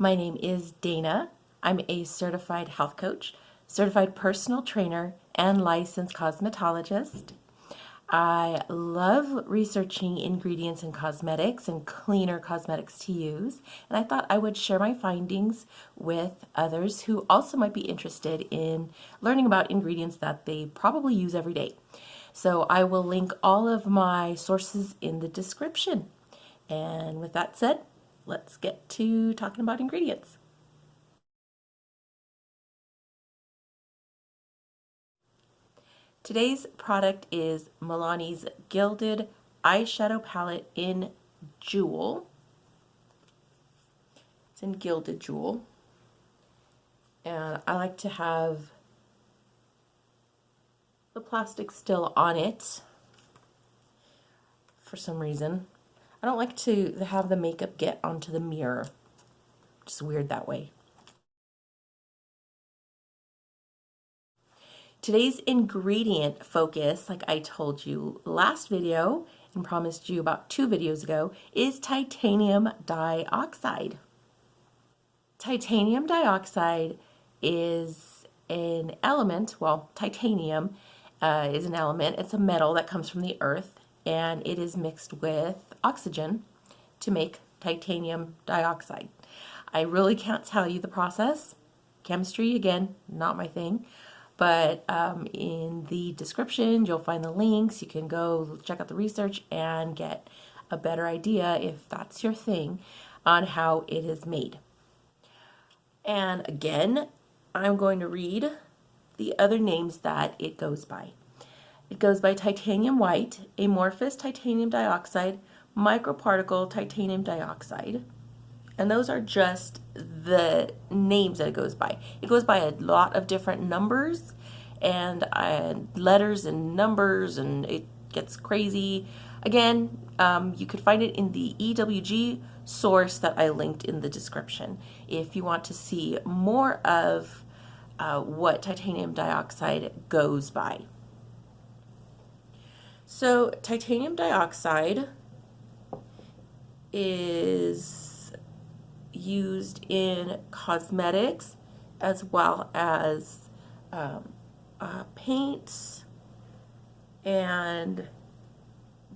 My name is Dana. I'm a certified health coach, certified personal trainer, and licensed cosmetologist. I love researching ingredients in cosmetics and cleaner cosmetics to use, and I thought I would share my findings with others who also might be interested in learning about ingredients that they probably use every day. So I will link all of my sources in the description. And with that said, let's get to talking about ingredients. Today's product is Milani's Gilded Eyeshadow Palette in Jewel. It's in Gilded Jewel. And I like to have the plastic still on it for some reason. I don't like to have the makeup get onto the mirror. Just weird that way. Today's ingredient focus, like I told you last video and promised you about 2 videos ago, is titanium dioxide. Titanium dioxide is an element, well, titanium is an element. It's a metal that comes from the earth, and it is mixed with oxygen to make titanium dioxide. I really can't tell you the process. Chemistry, again, not my thing. But in the description, you'll find the links. You can go check out the research and get a better idea, if that's your thing, on how it is made. And again, I'm going to read the other names that it goes by. It goes by titanium white, amorphous titanium dioxide, microparticle titanium dioxide. And those are just the names that it goes by. It goes by a lot of different numbers and letters and numbers, and it gets crazy. Again, you could find it in the EWG source that I linked in the description if you want to see more of what titanium dioxide goes by. So titanium dioxide is used in cosmetics as well as paints, and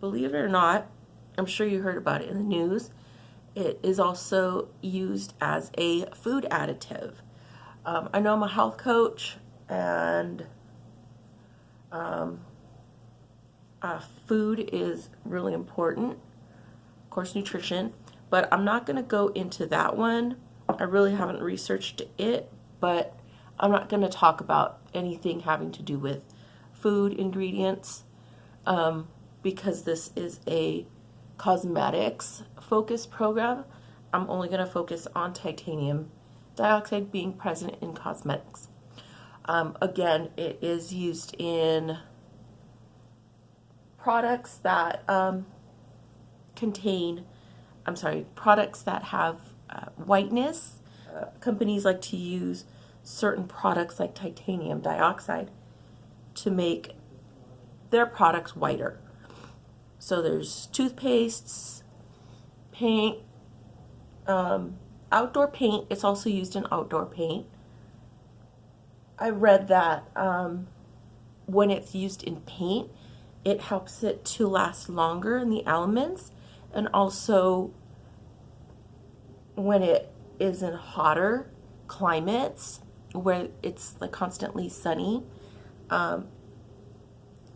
believe it or not, I'm sure you heard about it in the news, it is also used as a food additive. I know I'm a health coach, and food is really important, of course nutrition, but I'm not going to go into that one. I really haven't researched it, but I'm not going to talk about anything having to do with food ingredients because this is a cosmetics focused program. I'm only going to focus on titanium dioxide being present in cosmetics. Again, it is used in products that products that have whiteness. Companies like to use certain products like titanium dioxide to make their products whiter. So there's toothpastes, paint, outdoor paint. It's also used in outdoor paint. I read that when it's used in paint, it helps it to last longer in the elements, and also when it is in hotter climates where it's like constantly sunny,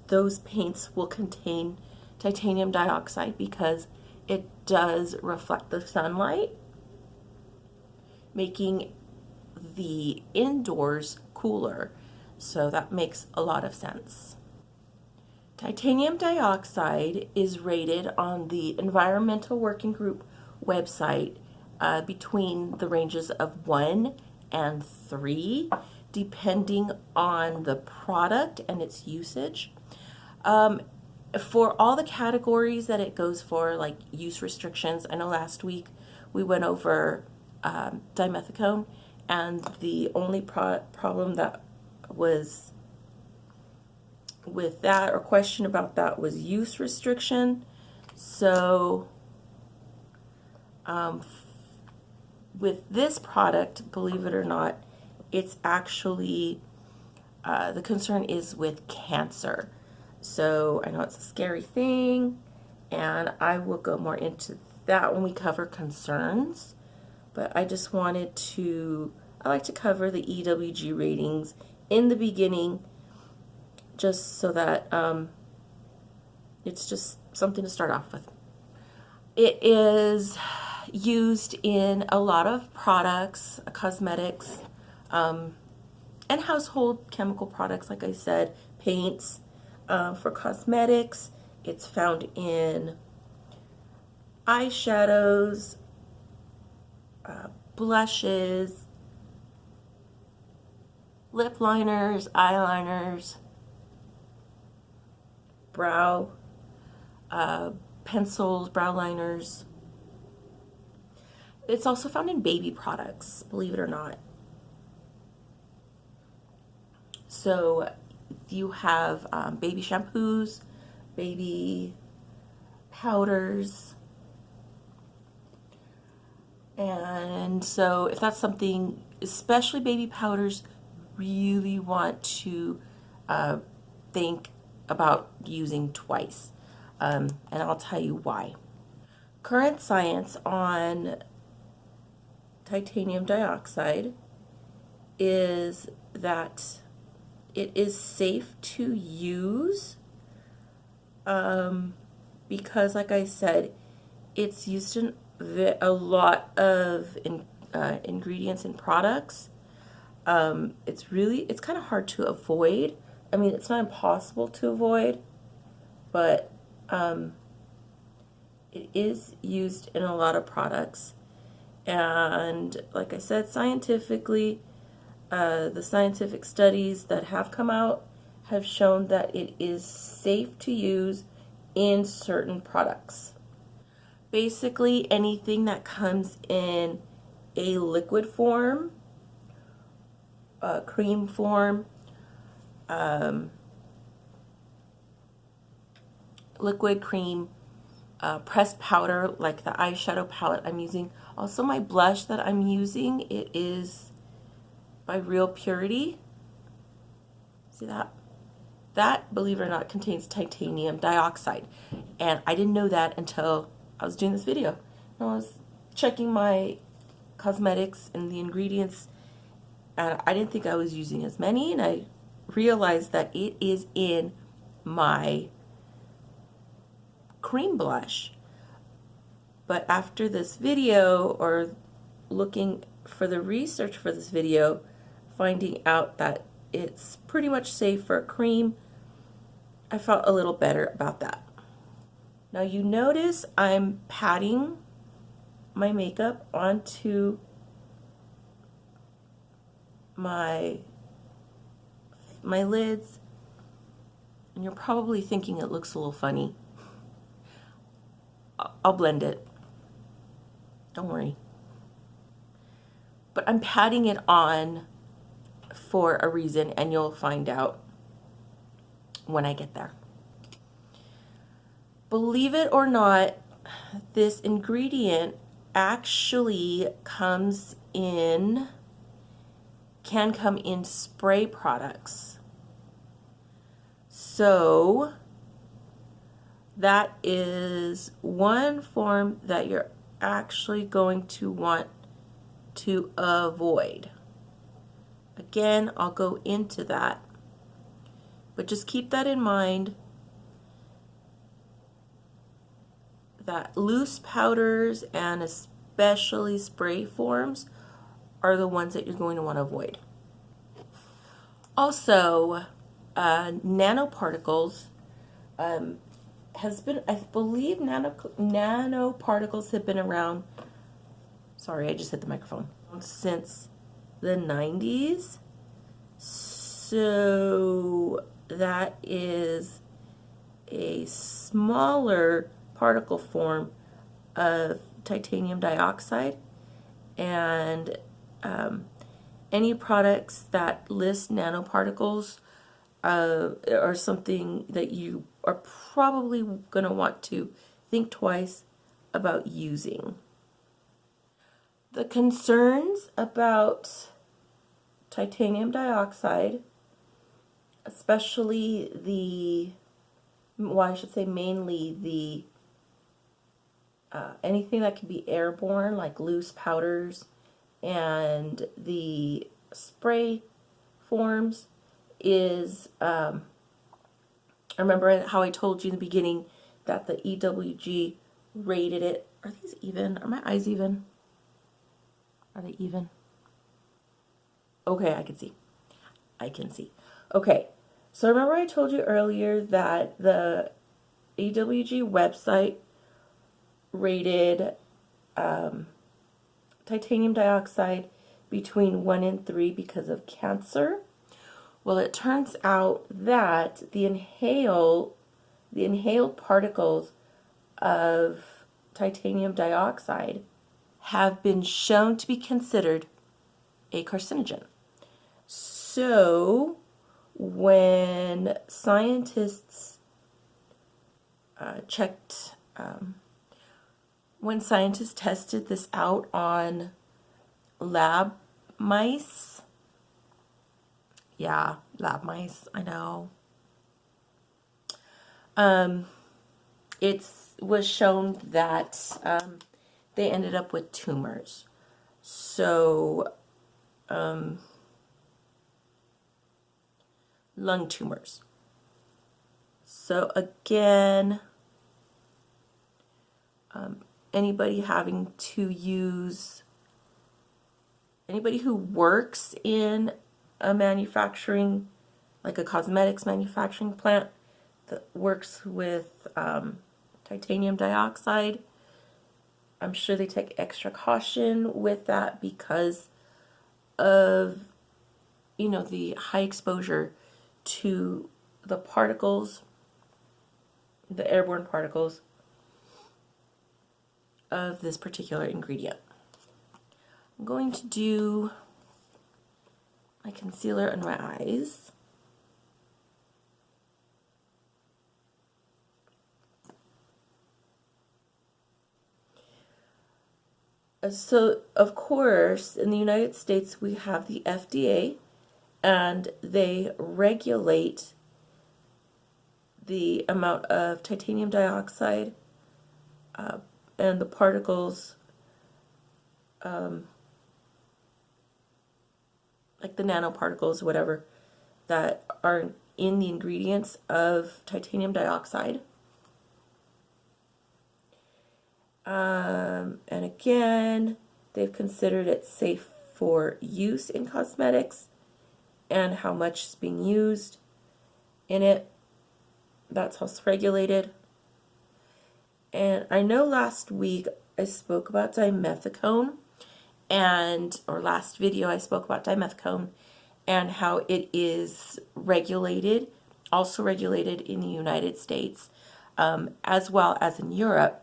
those paints will contain titanium dioxide because it does reflect the sunlight, making the indoors cooler. So that makes a lot of sense. Titanium dioxide is rated on the Environmental Working Group website between the ranges of 1 and 3, depending on the product and its usage. For all the categories that it goes for, like use restrictions, I know last week we went over dimethicone, and the only problem that was with that, or question about that, was use restriction. So with this product, believe it or not, it's actually, the concern is with cancer. So I know it's a scary thing, and I will go more into that when we cover concerns. But I just wanted to, I like to cover the EWG ratings in the beginning, just so that it's just something to start off with. It is used in a lot of products, cosmetics, and household chemical products, like I said, paints. For cosmetics, it's found in eyeshadows, blushes, lip liners, eyeliners, brow pencils, brow liners. It's also found in baby products, believe it or not. So you have baby shampoos, baby powders, and so if that's something, especially baby powders, really want to think about using twice, and I'll tell you why. Current science on titanium dioxide is that it is safe to use because, like I said, it's used in a lot of ingredients and products. It's kind of hard to avoid. I mean, it's not impossible to avoid, but it is used in a lot of products. And like I said, scientifically, the scientific studies that have come out have shown that it is safe to use in certain products. Basically, anything that comes in a liquid form, cream form, liquid cream, pressed powder, like the eyeshadow palette I'm using. Also, my blush that I'm using, it is by Real Purity. See that? That, believe it or not, contains titanium dioxide. And I didn't know that until I was doing this video. And I was checking my cosmetics and the ingredients, and I didn't think I was using as many, and I realized that it is in my cream blush. But after this video, or looking for the research for this video, finding out that it's pretty much safe for a cream, I felt a little better about that. Now you notice I'm patting my makeup onto my lids, and you're probably thinking it looks a little funny. I'll blend it. Don't worry. But I'm patting it on for a reason, and you'll find out when I get there. Believe it or not, this ingredient actually can come in spray products. So that is one form that you're actually going to want to avoid. Again, I'll go into that, but just keep that in mind, that loose powders and especially spray forms are the ones that you're going to want to avoid. Also, nanoparticles has been, I believe nanoparticles have been around, sorry, I just hit the microphone, since the 90s. So that is a smaller particle form of titanium dioxide, and any products that list nanoparticles are something that you are probably going to want to think twice about using. The concerns about titanium dioxide, especially well, I should say mainly the anything that can be airborne, like loose powders and the spray forms, is I remember how I told you in the beginning that the EWG rated it. Are these even? Are my eyes even? Are they even? Okay, I can see. I can see. Okay, so remember I told you earlier that the EWG website rated titanium dioxide between 1 and 3 because of cancer? Well, it turns out that the inhaled particles of titanium dioxide have been shown to be considered a carcinogen. So, when scientists when scientists tested this out on lab mice, yeah, lab mice, I know, it was shown that they ended up with tumors. So, lung tumors. So again, anybody who works in a manufacturing, like a cosmetics manufacturing plant that works with titanium dioxide, I'm sure they take extra caution with that because of, the high exposure to the particles, the airborne particles of this particular ingredient. I'm going to do my concealer on my eyes. So, of course, in the United States, we have the FDA, and they regulate the amount of titanium dioxide and the particles, like the nanoparticles, whatever, that are in the ingredients of titanium dioxide. And again, they've considered it safe for use in cosmetics and how much is being used in it. That's how it's regulated. And I know last week I spoke about dimethicone, or last video I spoke about dimethicone and how it is regulated, also regulated in the United States, as well as in Europe.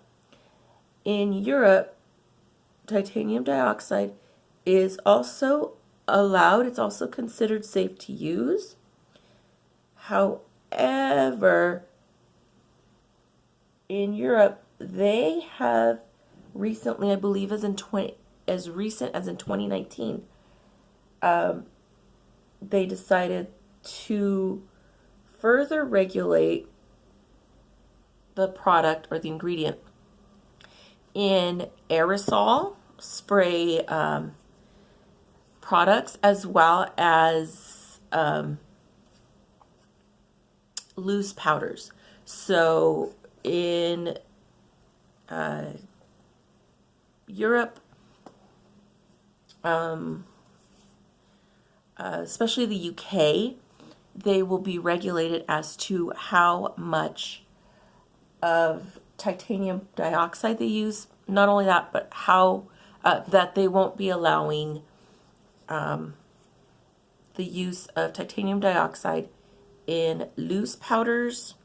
In Europe, titanium dioxide is also allowed. It's also considered safe to use. However, in Europe, they have recently, I believe as recent as in 2019, they decided to further regulate the product or the ingredient in aerosol spray products, as well as loose powders. So in Europe, especially the UK, they will be regulated as to how much of titanium dioxide they use. Not only that, but how that they won't be allowing the use of titanium dioxide in loose powders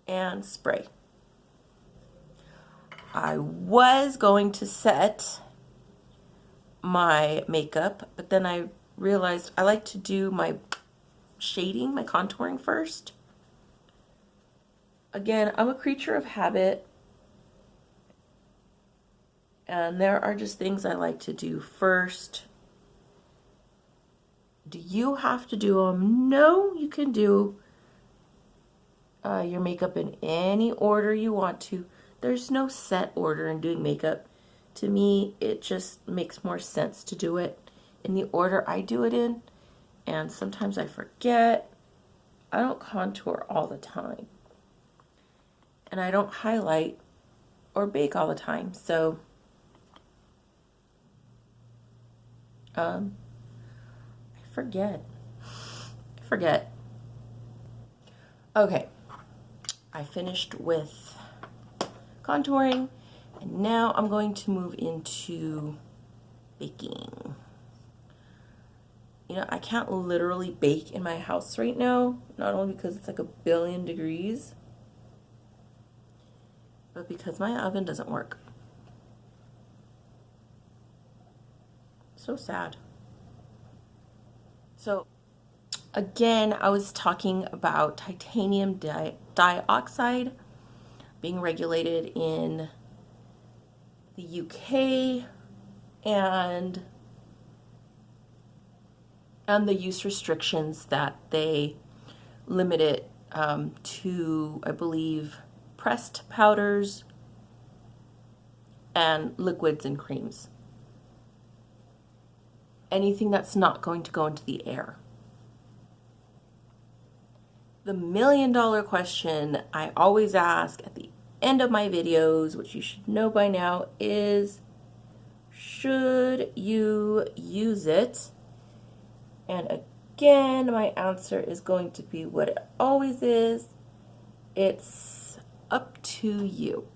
and spray. I was going to set my makeup, but then I realized I like to do my shading, my contouring first. Again, I'm a creature of habit, And there are just things I like to do first. Do you have to do them? No, you can do your makeup in any order you want to. There's no set order in doing makeup. To me, it just makes more sense to do it in the order I do it in. And sometimes I forget. I don't contour all the time. And I don't highlight or bake all the time. So, I forget. Okay, I finished with contouring, and now I'm going to move into baking. You know, I can't literally bake in my house right now, not only because it's like 1,000,000,000 degrees, but because my oven doesn't work. So sad. So again, I was talking about titanium dioxide being regulated in the UK and the use restrictions that they limit it to, I believe, pressed powders and liquids and creams. Anything that's not going to go into the air. The $1,000,000 question I always ask at the end of my videos, which you should know by now, is should you use it? And again, my answer is going to be what it always is. It's up to you.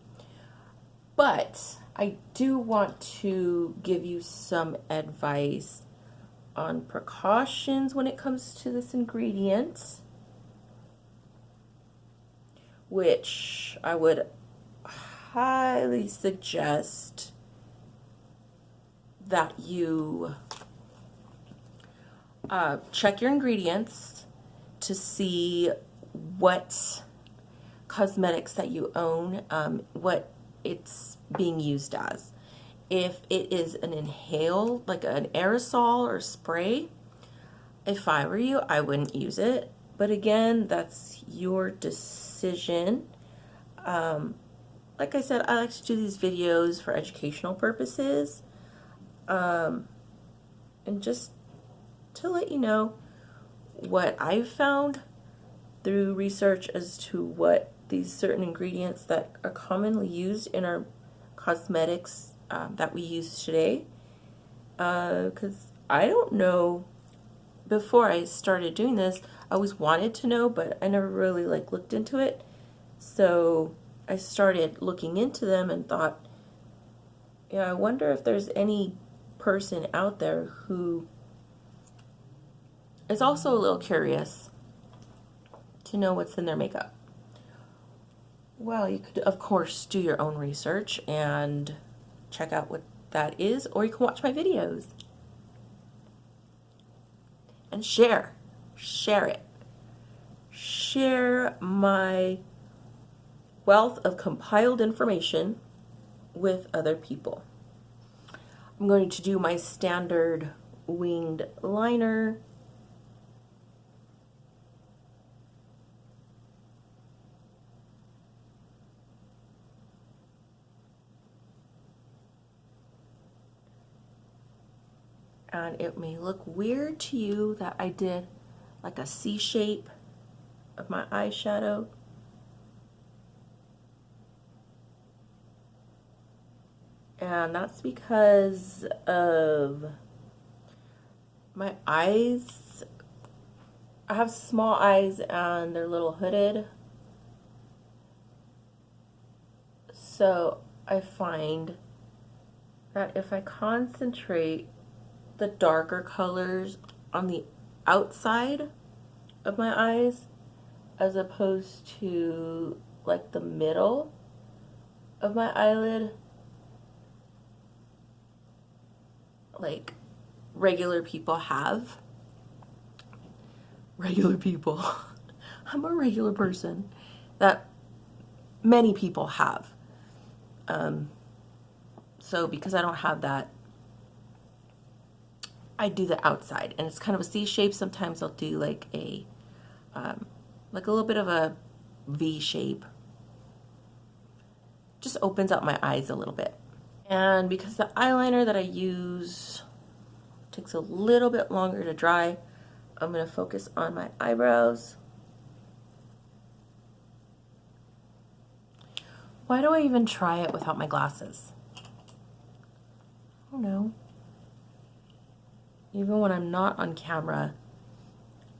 But I do want to give you some advice on precautions when it comes to this ingredient, which I would highly suggest that you check your ingredients to see what cosmetics that you own, what it's being used as. If it is an inhale, like an aerosol or spray, if I were you, I wouldn't use it. But again, that's your decision. Like I said, I like to do these videos for educational purposes. And just to let you know what I've found through research as to what these certain ingredients that are commonly used in our cosmetics that we use today. Because I don't know, before I started doing this, I always wanted to know, but I never really looked into it. So I started looking into them and thought, yeah, I wonder if there's any person out there who is also a little curious to know what's in their makeup. Well, you could, of course, do your own research and check out what that is, or you can watch my videos and share it. Share my wealth of compiled information with other people. I'm going to do my standard winged liner. And it may look weird to you that I did like a C shape of my eyeshadow. And that's because of my eyes. I have small eyes and they're a little hooded. So I find that if I concentrate the darker colors on the outside of my eyes as opposed to like the middle of my eyelid, like regular people have. Regular people. I'm a regular person that many people have. So because I don't have that, I do the outside, and it's kind of a C shape. Sometimes I'll do like a little bit of a V shape. Just opens up my eyes a little bit. And because the eyeliner that I use takes a little bit longer to dry, I'm going to focus on my eyebrows. Why do I even try it without my glasses? I don't know. Even when I'm not on camera,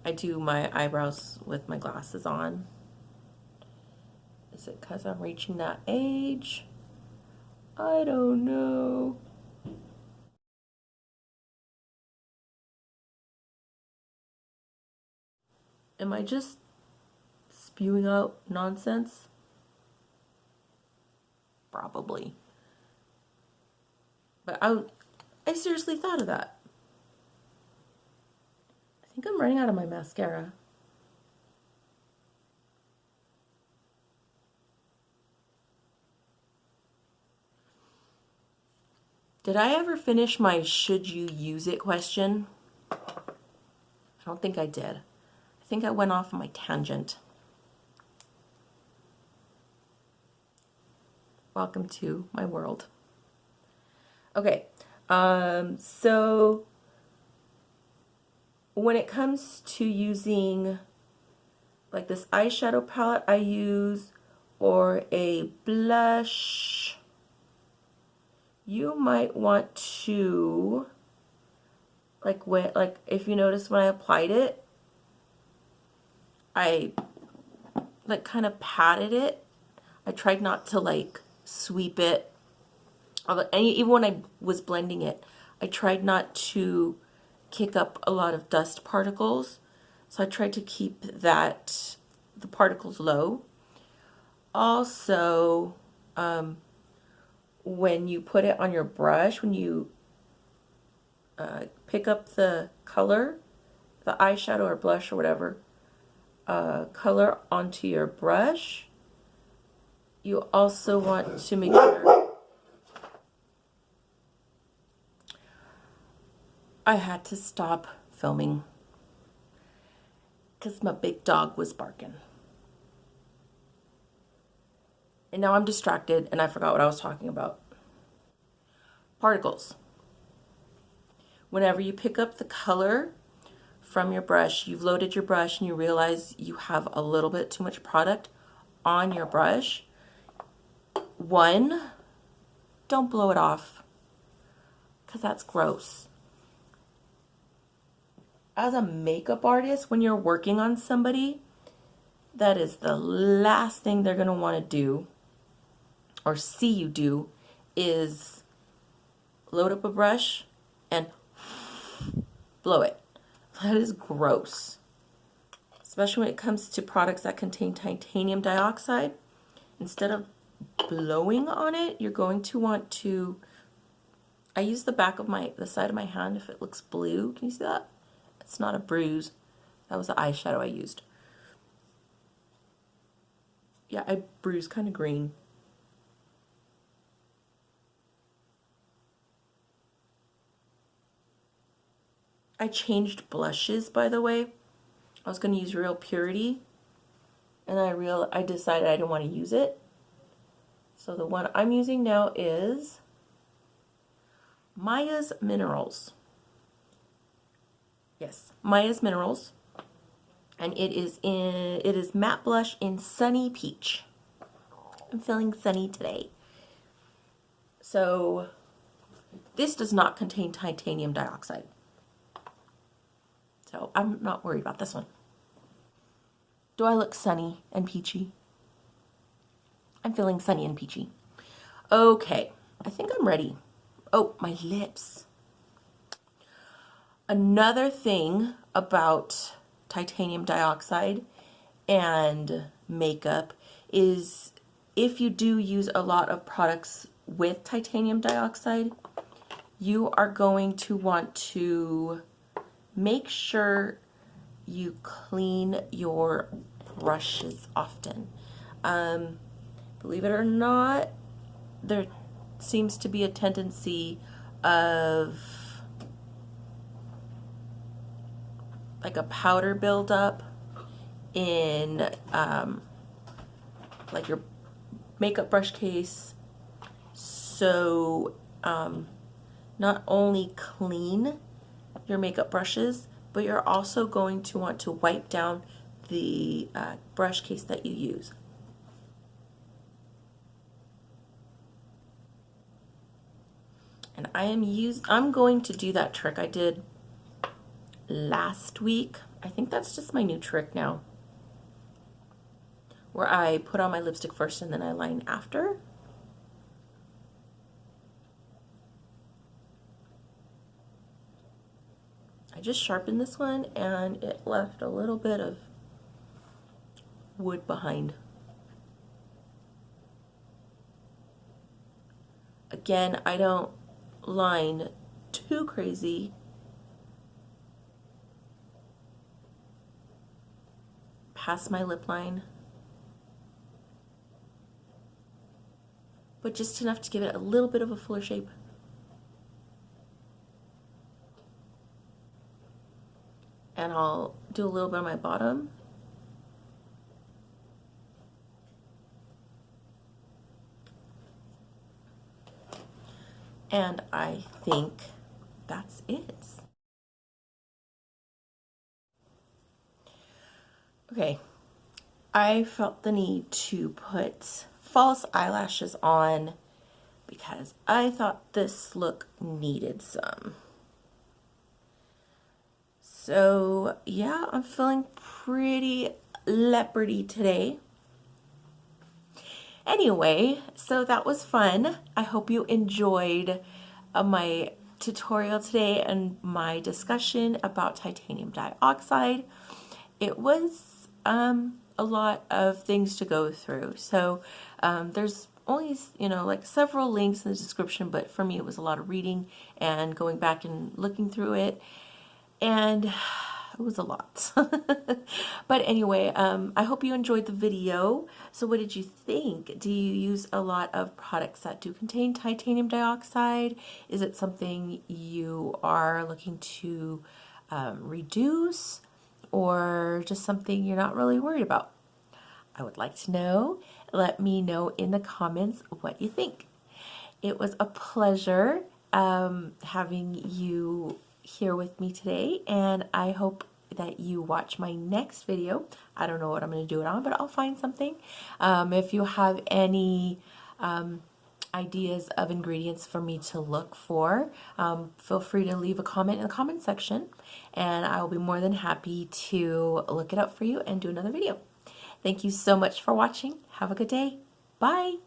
I do my eyebrows with my glasses on. Is it because I'm reaching that age? I don't know. Am I just spewing out nonsense? Probably. But I seriously thought of that. I think I'm running out of my mascara. Did I ever finish my should you use it question? I don't think I did. I think I went off on my tangent. Welcome to my world. Okay, so when it comes to using like this eyeshadow palette I use, or a blush, you might want to, like if you notice when I applied it, I like kind of patted it. I tried not to like sweep it. And even when I was blending it, I tried not to kick up a lot of dust particles. So I tried to keep the particles low. Also, when you put it on your brush, when you pick up the color, the eyeshadow or blush or whatever, color onto your brush, you also want to make sure. I had to stop filming because my big dog was barking. And now I'm distracted and I forgot what I was talking about. Particles. Whenever you pick up the color from your brush, you've loaded your brush and you realize you have a little bit too much product on your brush. One, don't blow it off because that's gross. As a makeup artist, when you're working on somebody, that is the last thing they're going to want to do or see you do is load up a brush and blow it. That is gross. Especially when it comes to products that contain titanium dioxide. Instead of blowing on it, you're going to want to, I use the side of my hand if it looks blue. Can you see that? It's not a bruise. That was the eyeshadow I used. Yeah, I bruised kind of green. I changed blushes, by the way. I was going to use Real Purity, and I decided I didn't want to use it. So the one I'm using now is Maya's Minerals. Yes, Maya's Minerals, and it is matte blush in Sunny Peach. I'm feeling sunny today. So this does not contain titanium dioxide. So I'm not worried about this one. Do I look sunny and peachy? I'm feeling sunny and peachy. Okay, I think I'm ready. Oh, my lips. Another thing about titanium dioxide and makeup is if you do use a lot of products with titanium dioxide, you are going to want to make sure you clean your brushes often. Believe it or not, seems to be a tendency of like a powder buildup in like your makeup brush case. So not only clean your makeup brushes, but you're also going to want to wipe down the brush case that you use. And I'm going to do that trick I did last week. I think that's just my new trick now, where I put on my lipstick first and then I line after. I just sharpened this one and it left a little bit of wood behind. Again, I don't line too crazy. Past my lip line. But just enough to give it a little bit of a fuller shape. And I'll do a little bit on my bottom. And I think that's it. Okay, I felt the need to put false eyelashes on because I thought this look needed some. So yeah, I'm feeling pretty leopardy today. Anyway, so that was fun. I hope you enjoyed my tutorial today and my discussion about titanium dioxide. It was a lot of things to go through. So there's only, like several links in the description, but for me it was a lot of reading and going back and looking through it. And it was a lot. But anyway, I hope you enjoyed the video. So what did you think? Do you use a lot of products that do contain titanium dioxide? Is it something you are looking to reduce, or just something you're not really worried about? I would like to know. Let me know in the comments what you think. It was a pleasure having you here with me today, and I hope that you watch my next video. I don't know what I'm going to do it on, but I'll find something. If you have any ideas of ingredients for me to look for, feel free to leave a comment in the comment section, and I will be more than happy to look it up for you and do another video. Thank you so much for watching. Have a good day. Bye.